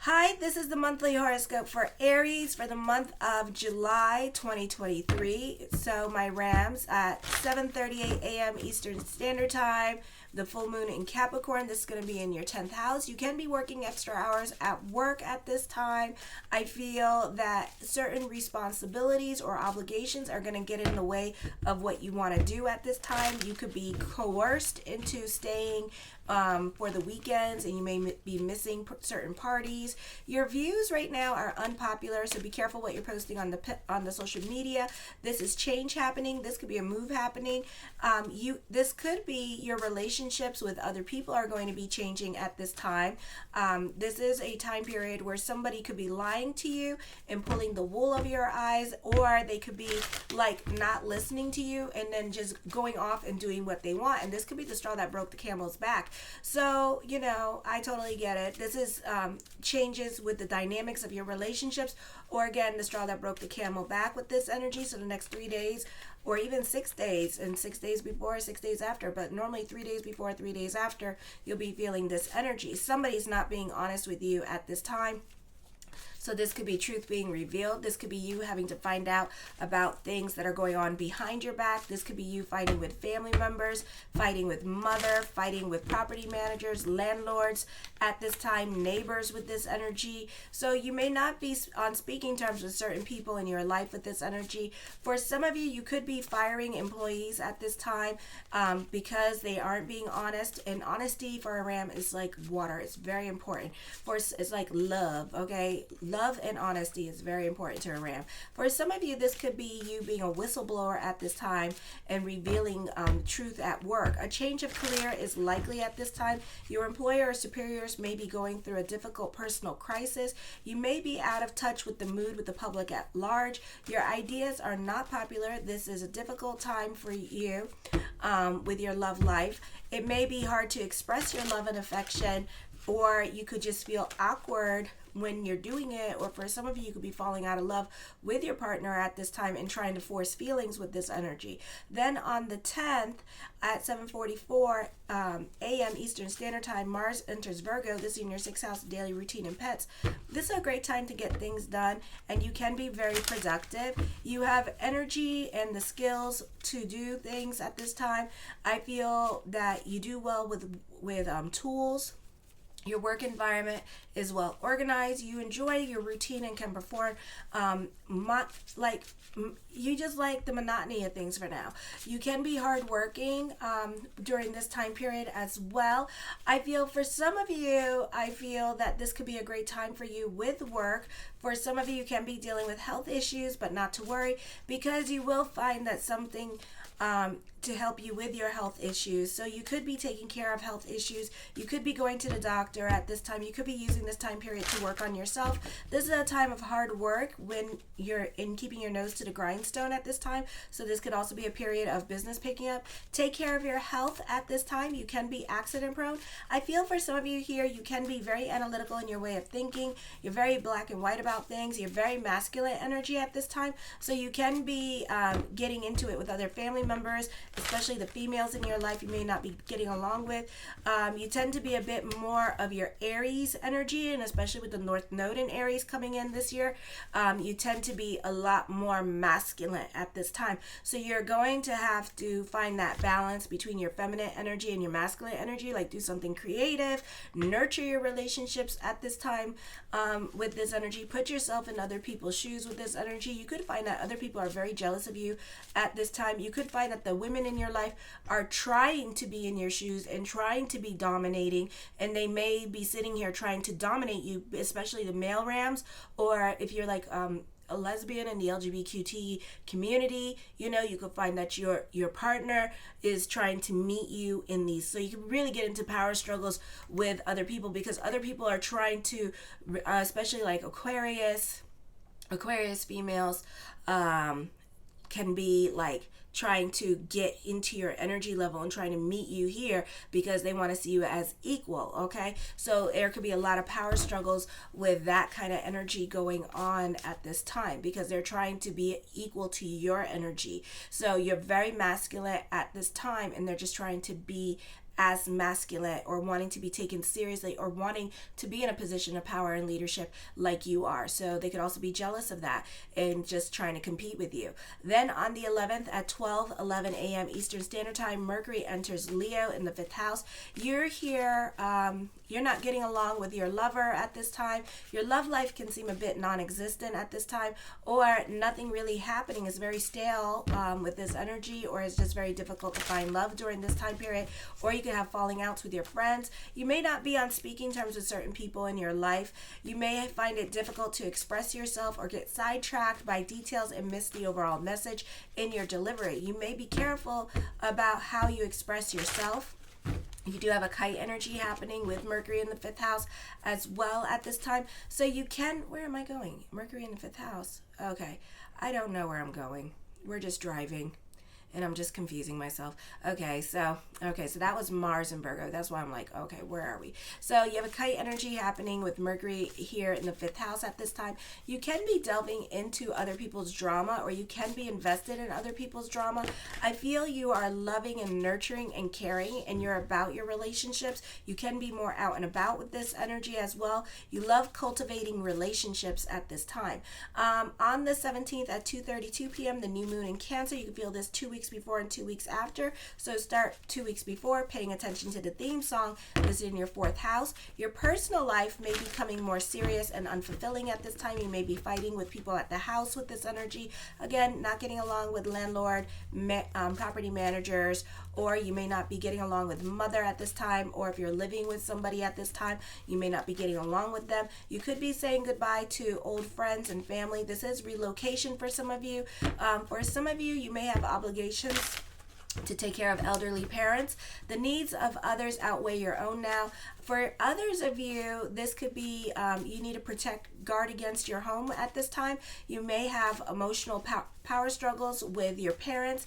Hi, this is the monthly horoscope for Aries for the month of July 2023. So my Rams at 7:38 a.m. Eastern Standard Time. The full moon in Capricorn. This is going to be in your 10th house. You can be working extra hours at work at this time. I feel that certain responsibilities or obligations are going to get in the way of what you want to do at this time. You could be coerced into staying for the weekends, and you may be missing certain parties. Your views right now are unpopular, so be careful what you're posting on the social media. This is change happening. This could be a move happening. This could be your relationships with other people are going to be changing at this time. This is a time period where somebody could be lying to you and pulling the wool over your eyes, or they could be like not listening to you and then just going off and doing what they want. And this could be the straw that broke the camel's back. So, I totally get it. This is changes with the dynamics of your relationships, or again, the straw that broke the camel back with this energy. So the next 3 days, or even 6 days, and 6 days before, 6 days after, but normally 3 days before, 3 days after, you'll be feeling this energy. Somebody's not being honest with you at this time. So this could be truth being revealed. This could be you having to find out about things that are going on behind your back. This could be you fighting with family members, fighting with mother, fighting with property managers, landlords at this time, neighbors with this energy. So you may not be on speaking terms with certain people in your life with this energy. For some of you, you could be firing employees at this time because they aren't being honest. And honesty for a Ram is like water. It's very important. It's like love, okay? Love and honesty is very important to a Ram. For some of you, this could be you being a whistleblower at this time and revealing truth at work. A change of career is likely at this time. Your employer or superiors may be going through a difficult personal crisis. You may be out of touch with the mood with the public at large. Your ideas are not popular. This is a difficult time for you with your love life. It may be hard to express your love and affection, or you could just feel awkward when you're doing it, or for some of you could be falling out of love with your partner at this time and trying to force feelings with this energy. Then on the 10th at 7:44 a.m. Eastern Standard Time, Mars enters Virgo. This is in your 6th house, daily routine and pets. This is a great time to get things done, and you can be very productive. You have energy and the skills to do things at this time. I feel that you do well with tools. Your work environment is well organized. You enjoy your routine and can perform you just like the monotony of things for now. You can be hardworking during this time period as well. I feel for some of you, I feel that this could be a great time for you with work. For some of you can be dealing with health issues, but not to worry, because you will find that something to help you with your health issues. So you could be taking care of health issues. You could be going to the doctor at this time. You could be using this time period to work on yourself. This is a time of hard work when you're in keeping your nose to the grindstone at this time. So this could also be a period of business picking up. Take care of your health at this time. You can be accident prone. I feel for some of you here, you can be very analytical in your way of thinking. You're very black and white about things. You're very masculine energy at this time. So you can be getting into it with other family members, especially the females in your life you may not be getting along with. You tend to be a bit more of your Aries energy, and especially with the North Node in Aries coming in this year, you tend to be a lot more masculine at this time. So you're going to have to find that balance between your feminine energy and your masculine energy, like do something creative, nurture your relationships at this time with this energy. Put yourself in other people's shoes with this energy. You could find that other people are very jealous of you at this time. You could find that the women in your life are trying to be in your shoes and trying to be dominating, and they may be sitting here trying to dominate you, especially the male Rams, or if you're like a lesbian in the LGBTQ community, you could find that your partner is trying to meet you in these. So you can really get into power struggles with other people, because other people are trying to, especially like Aquarius females, can be like trying to get into your energy level and trying to meet you here because they want to see you as equal, okay? So there could be a lot of power struggles with that kind of energy going on at this time, because they're trying to be equal to your energy. So you're very masculine at this time, and they're just trying to be as masculine or wanting to be taken seriously or wanting to be in a position of power and leadership like you are. So they could also be jealous of that and just trying to compete with you. Then on the 11th at 12:11 a.m. Eastern Standard Time, Mercury enters Leo in the 5th house. You're here, you're not getting along with your lover at this time. Your love life can seem a bit non-existent at this time, or nothing really happening. Is very stale with this energy, or it's just very difficult to find love during this time period. Or you could have falling outs with your friends. You may not be on speaking terms with certain people in your life. You may find it difficult to express yourself or get sidetracked by details and miss the overall message in your delivery. You may be careful about how you express yourself. You do have a kite energy happening with Mercury in the 5th house as well at this time. So you can, where am I going? Mercury in the 5th house. Okay. I don't know where I'm going. We're just driving. And I'm just confusing myself. Okay, so that was Mars and Virgo. That's why I'm like, okay, where are we? So you have a kite energy happening with Mercury here in the 5th house at this time. You can be delving into other people's drama, or you can be invested in other people's drama. I feel you are loving and nurturing and caring, and you're about your relationships. You can be more out and about with this energy as well. You love cultivating relationships at this time. On the 17th at 2:32 p.m., the new moon in Cancer. You can feel this 2 weeks before and 2 weeks after. So start 2 weeks before, paying attention to the theme song. This is in your 4th house. Your personal life may be becoming more serious and unfulfilling at this time. You may be fighting with people at the house with this energy. Again, not getting along with landlord, property managers, or you may not be getting along with mother at this time, or if you're living with somebody at this time, you may not be getting along with them. You could be saying goodbye to old friends and family. This is relocation for some of you. For some of you, you may have obligations to take care of elderly parents. The needs of others outweigh your own now. For others of you, this could be you need to guard against your home at this time. You may have emotional power struggles with your parents.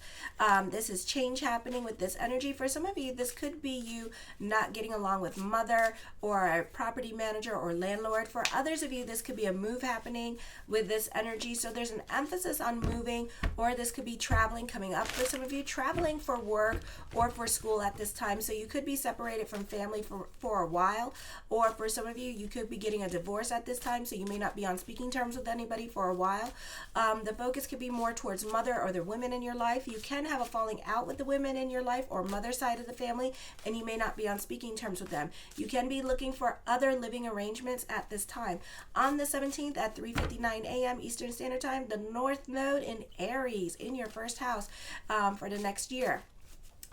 This is change happening with this energy. For some of you, this could be you not getting along with mother or a property manager or landlord. For others of you, this could be a move happening with this energy. So there's an emphasis on moving, or this could be traveling coming up for some of you, traveling for work or for school at this time. So you could be separated from family for a while, or for some of you, you could be getting a divorce at this time. So you may not be on speaking terms with anybody for a while. The focus could be more towards mother or the women in your life. You can have a falling out with the women in your life or mother side of the family, and you may not be on speaking terms with them. You can be looking for other living arrangements at this time. On the 17th at 3:59 a.m. Eastern Standard Time, the North Node in Aries in your 1st house for the next year.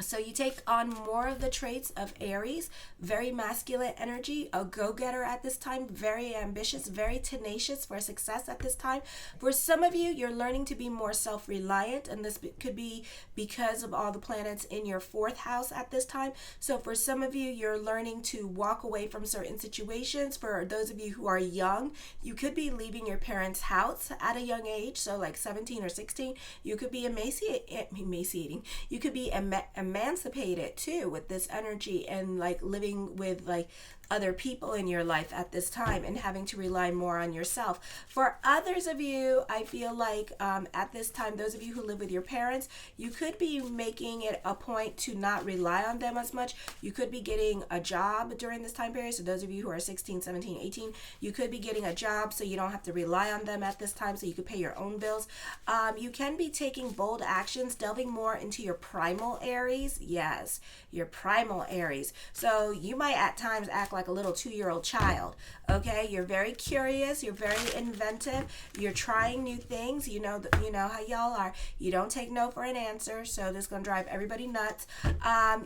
So you take on more of the traits of Aries, very masculine energy, a go-getter at this time, very ambitious, very tenacious for success at this time. For some of you, you're learning to be more self-reliant, and this could be because of all the planets in your 4th house at this time. So for some of you, you're learning to walk away from certain situations. For those of you who are young, you could be leaving your parents' house at a young age, so like 17 or 16. You could be emaciating. You could be emancipated too with this energy, and like living with like other people in your life at this time and having to rely more on yourself. For others of you, I feel like at this time, those of you who live with your parents, you could be making it a point to not rely on them as much. You could be getting a job during this time period. So those of you who are 16, 17, 18, you could be getting a job so you don't have to rely on them at this time, so you could pay your own bills. You can be taking bold actions, delving more into your primal Aries. Yes, your primal Aries. So you might at times act like a little 2-year-old child. Okay, you're very curious, you're very inventive, you're trying new things. You know how y'all are. You don't take no for an answer, so this is going to drive everybody nuts.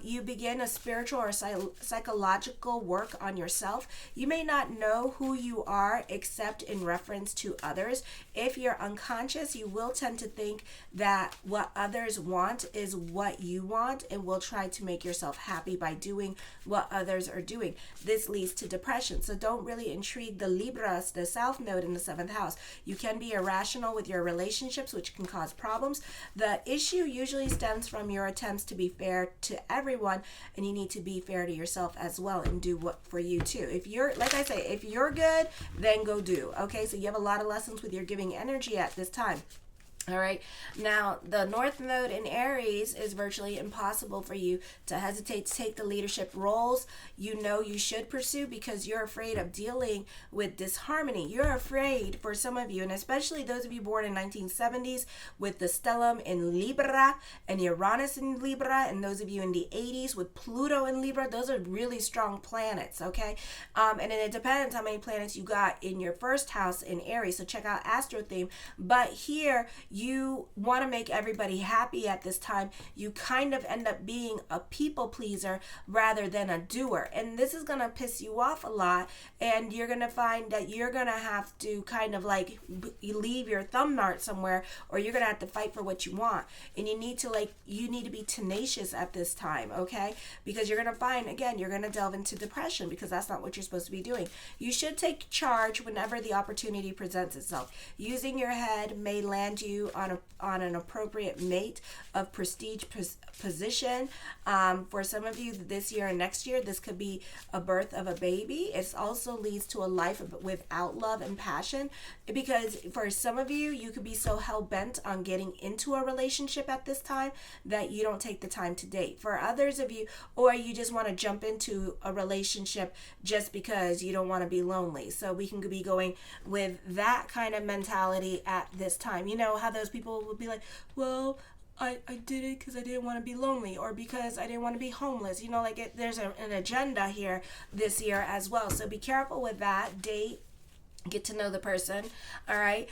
You begin a spiritual or psychological work on yourself. You may not know who you are except in reference to others. If you're unconscious, you will tend to think that what others want is what you want, and will try to make yourself happy by doing what others are doing. This leads to depression. So don't really intrigue the Libras, the South Node in the 7th house. You can be irrational with your relationships, which can cause problems. The issue usually stems from your attempts to be fair to everyone, and you need to be fair to yourself as well and do what for you too. If you're, like I say, if you're good, then go do. Okay, so you have a lot of lessons with your giving energy at this time. All right. Now, the North Node in Aries is virtually impossible for you to hesitate to take the leadership roles you know you should pursue because you're afraid of dealing with disharmony. You're afraid, for some of you, and especially those of you born in 1970s with the stellium in Libra and Uranus in Libra, and those of you in the 80s with Pluto in Libra, those are really strong planets, okay? And then it depends how many planets you got in your first house in Aries, so check out Astro Theme. But here, you want to make everybody happy at this time. You kind of end up being a people pleaser rather than a doer. And this is going to piss you off a lot. And you're going to find that you're going to have to kind of like leave your thumb mark somewhere, or you're going to have to fight for what you want. And you need to be tenacious at this time, okay? Because you're going to find, again, you're going to delve into depression because that's not what you're supposed to be doing. You should take charge whenever the opportunity presents itself. Using your head may land you on an appropriate mate of prestige position. For some of you this year and next year, this could be a birth of a baby. It also leads to a life without love and passion, because for some of you, you could be so hell-bent on getting into a relationship at this time that you don't take the time to date. For others of you, or you just want to jump into a relationship just because you don't want to be lonely. So we can be going with that kind of mentality at this time. You know how those people will be like, well, I did it because I didn't want to be lonely, or because I didn't want to be homeless. You know, like there's an agenda here this year as well. So be careful with that. Date, get to know the person, all right?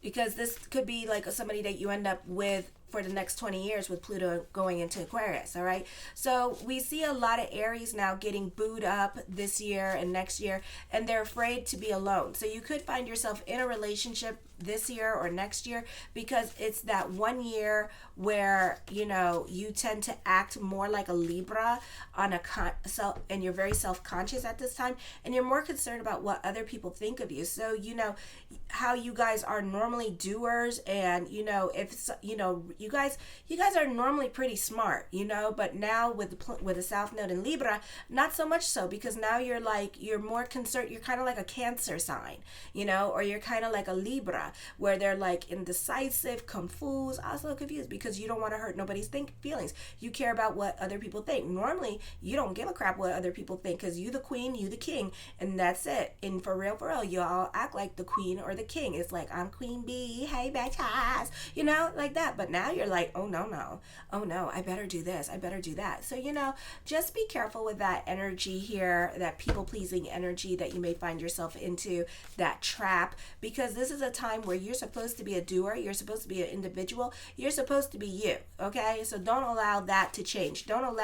Because this could be like somebody that you end up with for the next 20 years with Pluto going into Aquarius, all right? So we see a lot of Aries now getting booed up this year and next year, and they're afraid to be alone. So you could find yourself in a relationship this year or next year because it's that 1 year where, you know, you tend to act more like a Libra on and you're very self-conscious at this time, and you're more concerned about what other people think of you. So, you know, how you guys are normally doers, and, you know, if, you know, you guys are normally pretty smart, you know, but now with the South Node in Libra, not so much so, because now you're more concerned, you're kind of like a Cancer sign, you know, or you're kind of like a Libra, where they're like indecisive, confused, also confused, because you don't want to hurt nobody's feelings. You care about what other people think. Normally, you don't give a crap what other people think, because you the queen, you the king, and that's it. And for real, you all act like the queen or the king. It's like, I'm Queen Bee, hey bitches, you know, like that. But now you're like, oh no, I better do this, I better do that. So, you know, just be careful with that energy here, that people-pleasing energy that you may find yourself into, that trap, because this is a time where you're supposed to be a doer, you're supposed to be an individual, you're supposed to be you, okay? So don't allow that to change. Don't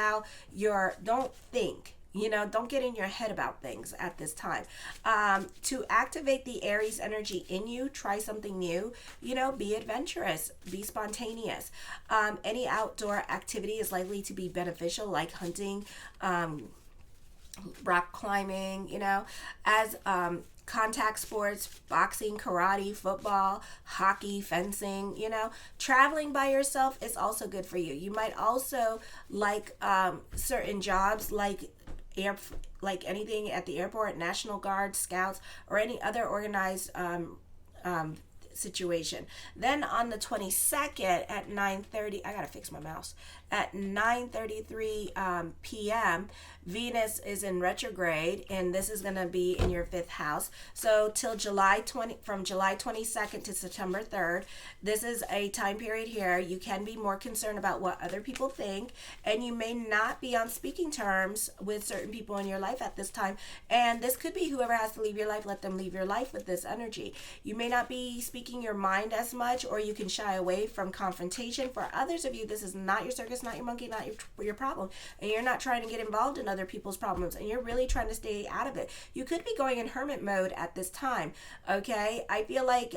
think. You know, don't get in your head about things at this time. To activate the Aries energy in you, try something new. You know, be adventurous, be spontaneous. Any outdoor activity is likely to be beneficial, like hunting, rock climbing, you know, as contact sports, boxing, karate, football, hockey, fencing, you know. Traveling by yourself is also good for you. You might also like certain jobs, like anything at the airport, National Guard, Scouts, or any other organized situation. Then on the 22nd at 9:30, I gotta fix my mouse, at 9:33 p.m., Venus is in retrograde, and this is going to be in your 5th house. So till from July 22nd to September 3rd, this is a time period here. You can be more concerned about what other people think, and you may not be on speaking terms with certain people in your life at this time. And this could be whoever has to leave your life, let them leave your life with this energy. You may not be speaking your mind as much, or you can shy away from confrontation. For others of you, this is not your circus, not your monkey, not your problem, and you're not trying to get involved in other people's problems, and you're really trying to stay out of it. You could be going in hermit mode at this time, okay? I feel like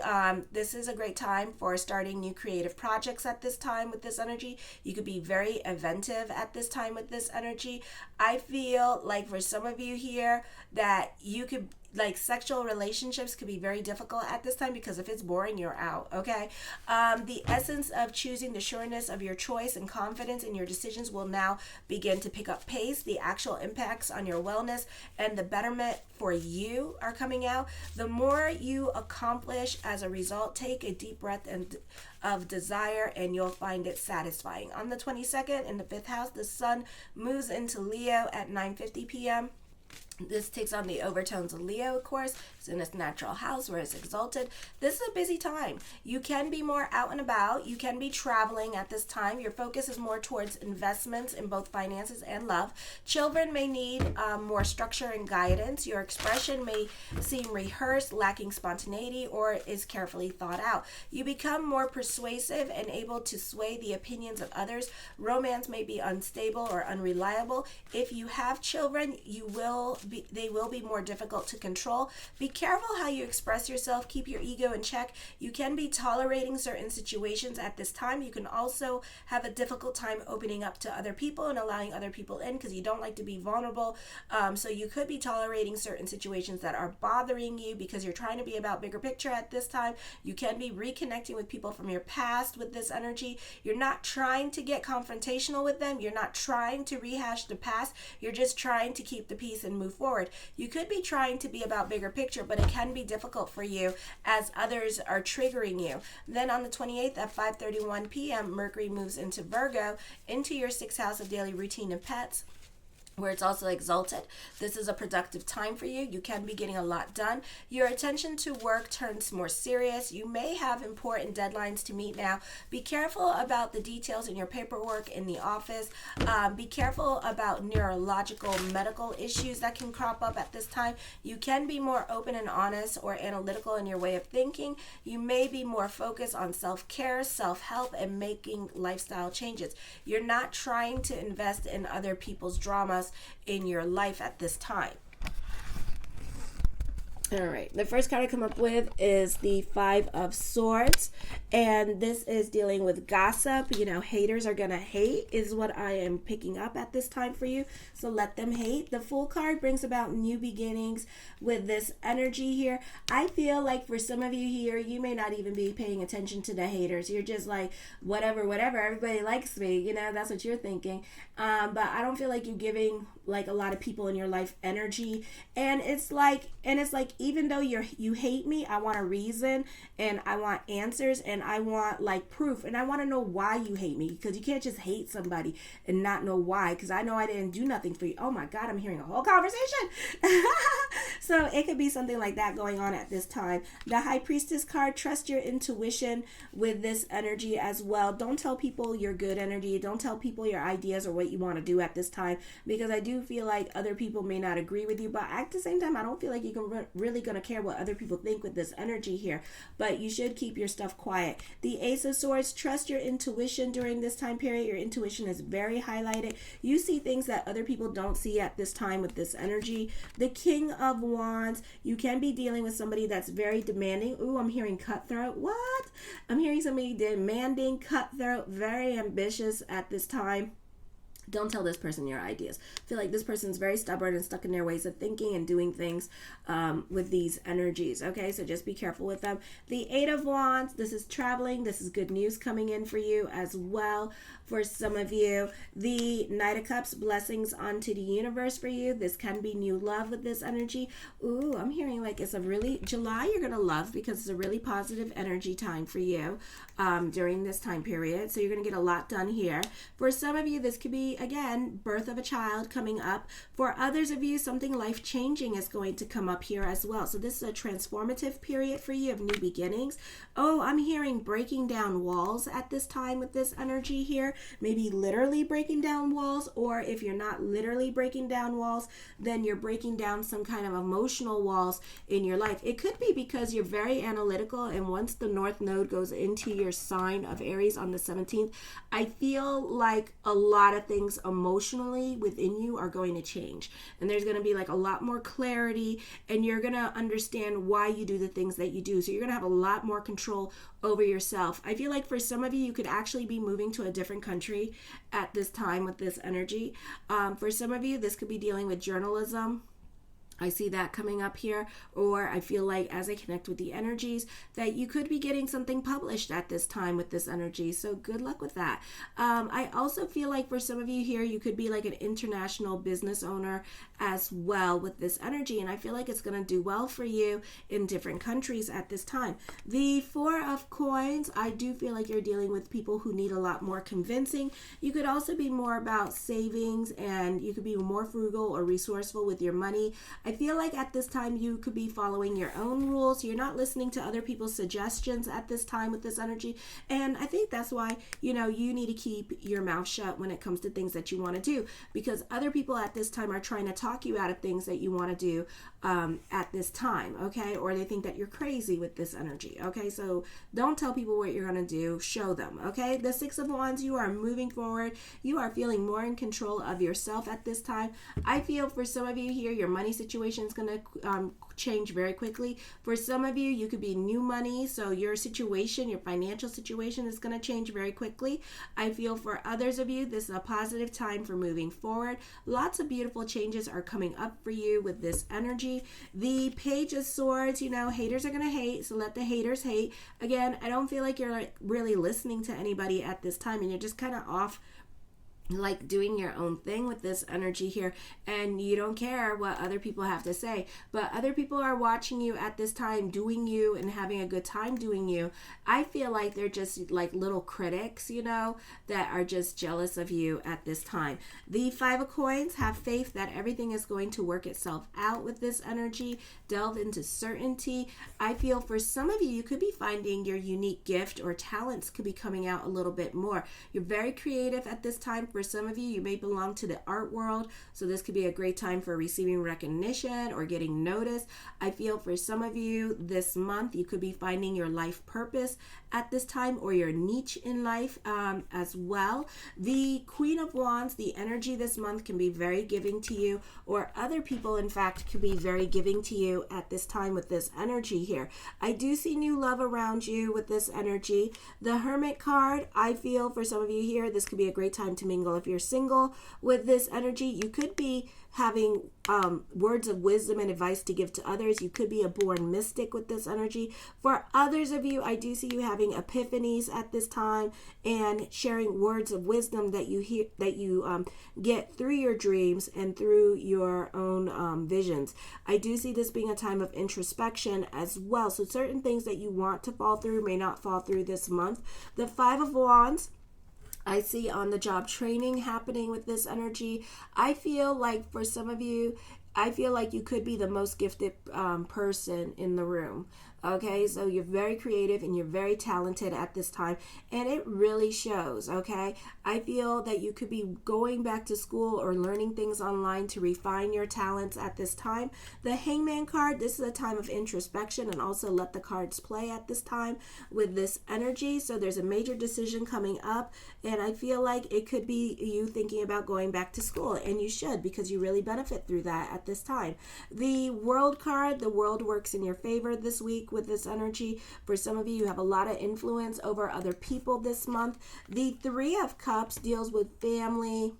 this is a great time for starting new creative projects at this time with this energy. You could be very inventive at this time with this energy. I feel like for some of you here that you could like sexual relationships could be very difficult at this time, because if it's boring, you're out. Okay. The essence of choosing, the sureness of your choice and confidence in your decisions will now begin to pick up pace. The actual impacts on your wellness and the betterment for you are coming out. The more you accomplish as a result, take a deep breath of desire, and you'll find it satisfying. On the 22nd, in the 5th house, the sun moves into Leo at 9:50 p.m. This takes on the overtones of Leo, of course. It's in its natural house where it's exalted. This is a busy time. You can be more out and about. You can be traveling at this time. Your focus is more towards investments in both finances and love. Children may need more structure and guidance. Your expression may seem rehearsed, lacking spontaneity, or is carefully thought out. You become more persuasive and able to sway the opinions of others. Romance may be unstable or unreliable. If you have children, they will be more difficult to control. Be careful how you express yourself. Keep your ego in check. You can be tolerating certain situations at this time. You can also have a difficult time opening up to other people and allowing other people in, because you don't like to be vulnerable. So you could be tolerating certain situations that are bothering you because you're trying to be about bigger picture at this time. You can be reconnecting with people from your past with this energy. You're not trying to get confrontational with them. You're not trying to rehash the past. You're just trying to keep the peace and move forward. You could be trying to be about bigger picture, but it can be difficult for you as others are triggering you. Then on the 28th at 5:31 p.m., Mercury moves into Virgo, into your 6th house of daily routine and pets, where it's also exalted. This is a productive time for you. You can be getting a lot done. Your attention to work turns more serious. You may have important deadlines to meet now. Be careful about the details in your paperwork in the office. Be careful about neurological medical issues that can crop up at this time. You can be more open and honest or analytical in your way of thinking. You may be more focused on self-care, self-help, and making lifestyle changes. You're not trying to invest in other people's dramas in your life at this time. All right, the first card I come up with is the 5 of Swords, and this is dealing with gossip. You know, haters are gonna hate is what I am picking up at this time for you, so let them hate. The Fool card brings about new beginnings with this energy here. I feel like for some of you here, you may not even be paying attention to the haters. You're just like, whatever, everybody likes me, you know, that's what you're thinking. But I don't feel like you're giving like a lot of people in your life energy, and it's like even though you hate me, I want a reason, and I want answers, and I want like proof, and I want to know why you hate me, because you can't just hate somebody and not know why, because I know I didn't do nothing for you. Oh my God, I'm hearing a whole conversation. So it could be something like that going on at this time. The High Priestess card, trust your intuition with this energy as well. Don't tell people your good energy. Don't tell people your ideas or what you want to do at this time, because I do feel like other people may not agree with you, but at the same time, I don't feel like you can really going to care what other people think with this energy here, but you should keep your stuff quiet. The Ace of Swords, trust your intuition during this time period. Your intuition is very highlighted. You see things that other people don't see at this time with this energy. The King of Wands, you can be dealing with somebody that's very demanding. Ooh, I'm hearing cutthroat. What? I'm hearing somebody demanding, cutthroat, very ambitious at this time. Don't tell this person your ideas. I feel like this person's very stubborn and stuck in their ways of thinking and doing things with these energies. Okay, so just be careful with them. The Eight of Wands, this is traveling. This is good news coming in for you as well. For some of you, the Knight of Cups, blessings onto the universe for you. This can be new love with this energy. Ooh, I'm hearing like it's a really, July you're going to love, because it's a really positive energy time for you during this time period. So you're going to get a lot done here. For some of you, this could be, again, birth of a child coming up. For others of you, something life-changing is going to come up here as well. So this is a transformative period for you of new beginnings. Oh, I'm hearing breaking down walls at this time with this energy here. Maybe literally breaking down walls, or if you're not literally breaking down walls, then you're breaking down some kind of emotional walls in your life. It could be because you're very analytical, and once the North Node goes into your sign of Aries on the 17th, I feel like a lot of things emotionally within you are going to change, and there's going to be like a lot more clarity, and you're going to understand why you do the things that you do. So you're going to have a lot more control over yourself. I feel like for some of you, you could actually be moving to a different country at this time with this energy. For some of you, this could be dealing with journalism. I see that coming up here, or I feel like as I connect with the energies that you could be getting something published at this time with this energy. So good luck with that. I also feel like for some of you here, you could be like an international business owner as well with this energy. And I feel like it's going to do well for you in different countries at this time. The Four of Coins, I do feel like you're dealing with people who need a lot more convincing. You could also be more about savings, and you could be more frugal or resourceful with your money. I feel like at this time you could be following your own rules. You're not listening to other people's suggestions at this time with this energy. And I think that's why, you need to keep your mouth shut when it comes to things that you want to do, because other people at this time are trying to talk you out of things that you want to do at this time, okay? Or they think that you're crazy with this energy, okay? So don't tell people what you're going to do. Show them, okay? The Six of Wands, you are moving forward. You are feeling more in control of yourself at this time. I feel for some of you here, your money situation is going to change very quickly. For some of you, you could be new money, so your situation, your financial situation is going to change very quickly. I feel for others of you, this is a positive time for moving forward. Lots of beautiful changes are coming up for you with this energy. The Page of Swords, haters are going to hate, so let the haters hate. Again, I don't feel like you're really listening to anybody at this time, and you're just kind of off like doing your own thing with this energy here, and you don't care what other people have to say, but other people are watching you at this time doing you and having a good time doing you. I feel like they're just like little critics, that are just jealous of you at this time. The Five of Coins, have faith that everything is going to work itself out with this energy. Delve into certainty. I feel for some of you, you could be finding your unique gift or talents could be coming out a little bit more. You're very creative at this time. For some of you, you may belong to the art world, so this could be a great time for receiving recognition or getting noticed. I feel for some of you this month, you could be finding your life purpose at this time, or your niche in life as well. The Queen of Wands, the energy this month can be very giving to you, or other people in fact could be very giving to you at this time with this energy here. I do see new love around you with this energy. The Hermit card, I feel for some of you here, this could be a great time to mingle. If you're single with this energy, you could be having words of wisdom and advice to give to others. You could be a born mystic with this energy. For others of you, I do see you having epiphanies at this time and sharing words of wisdom that you hear, that you get through your dreams and through your own visions. I do see this being a time of introspection as well. So certain things that you want to fall through may not fall through this month. The Five of Wands, I see on the job training happening with this energy. I feel like for some of you, I feel like you could be the most gifted person in the room. Okay, so you're very creative and you're very talented at this time, and it really shows. Okay, I feel that you could be going back to school or learning things online to refine your talents at this time. The Hangman card, this is a time of introspection, and also let the cards play at this time with this energy. So there's a major decision coming up, and I feel like it could be you thinking about going back to school, and you should, because you really benefit through that at this time. The World card, the world works in your favor this week with this energy. For some of you, you have a lot of influence over other people this month. The Three of Cups deals with family,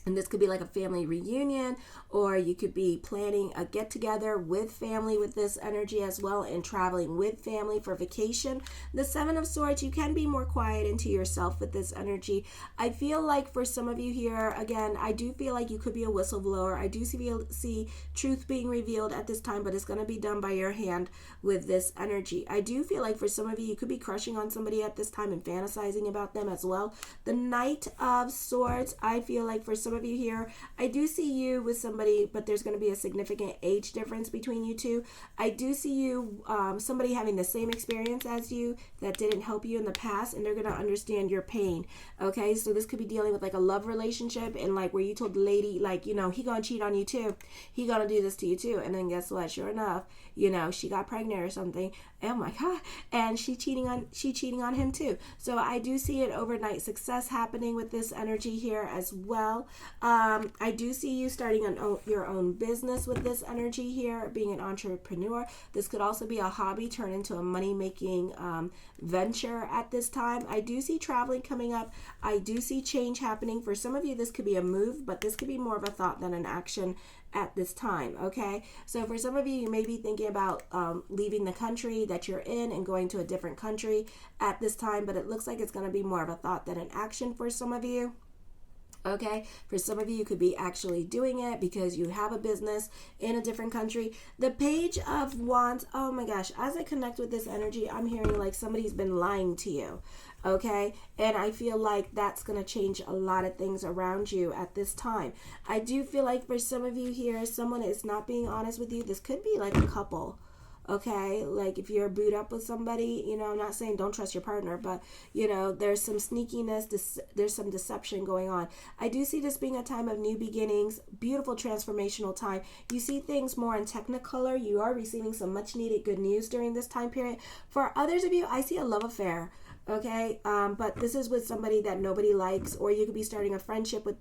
and this could be like a family reunion, or you could be planning a get-together with family with this energy as well, and traveling with family for vacation. The Seven of Swords, you can be more quiet into yourself with this energy. I feel like for some of you here, again, I do feel like you could be a whistleblower. I do see truth being revealed at this time, but it's going to be done by your hand with this energy. I do feel like for some of you, you could be crushing on somebody at this time and fantasizing about them as well. The Knight of Swords, I feel like for some of you here, I do see you with somebody, but there's going to be a significant age difference between you two. I do see you, somebody having the same experience as you that didn't help you in the past, and they're going to understand your pain. Okay, so this could be dealing with like a love relationship, and like where you told the lady, like, he gonna cheat on you too, he gonna do this to you too, and then guess what, sure enough, she got pregnant or something. Oh my God. And she cheating on him too. So I do see an overnight success happening with this energy here as well. I do see you starting your own business with this energy here, being an entrepreneur. This could also be a hobby turn into a money-making venture at this time. I do see traveling coming up. I do see change happening. For some of you, this could be a move, but this could be more of a thought than an action at this time, okay? So for some of you, you may be thinking about leaving the country that you're in and going to a different country at this time, but it looks like it's going to be more of a thought than an action for some of you. Okay, for some of you, you could be actually doing it because you have a business in a different country. The Page of Wands, oh my gosh, as I connect with this energy, I'm hearing like somebody's been lying to you. Okay, and I feel like that's going to change a lot of things around you at this time. I do feel like for some of you here, someone is not being honest with you. This could be like a couple. Okay, like if you're booed up with somebody, you know, I'm not saying don't trust your partner, but, you know, there's some sneakiness, there's some deception going on. I do see this being a time of new beginnings, beautiful transformational time. You see things more in technicolor. You are receiving some much needed good news during this time period. For others of you, I see a love affair. Okay, but this is with somebody that nobody likes, or you could be starting a friendship with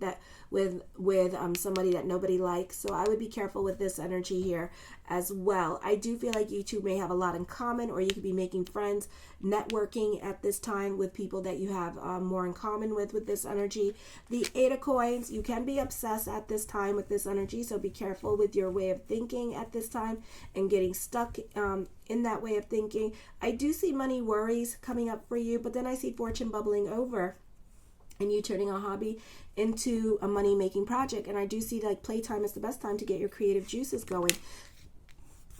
somebody that nobody likes. So I would be careful with this energy here as well. I do feel like you two may have a lot in common, or you could be making friends, networking at this time with people that you have more in common with this energy. The Eight of Coins, you can be obsessed at this time with this energy, so be careful with your way of thinking at this time and getting stuck in that way of thinking. I do see money worries coming up for you, but then I see fortune bubbling over and you turning a hobby into a money-making project. And I do see like playtime is the best time to get your creative juices going.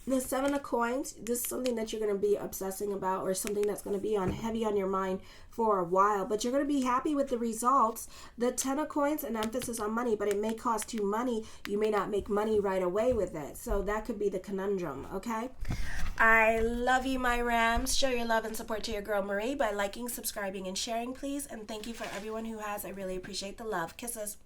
The Seven of Coins, this is something that you're going to be obsessing about, or something that's going to be heavy on your mind for a while, but you're going to be happy with the results. The Ten of Coins, an emphasis on money, but it may cost you money. You may not make money right away with it. So that could be the conundrum, okay? I love you, my Rams. Show your love and support to your girl Marie by liking, subscribing, and sharing, please. And thank you for everyone who has. I really appreciate the love. Kisses.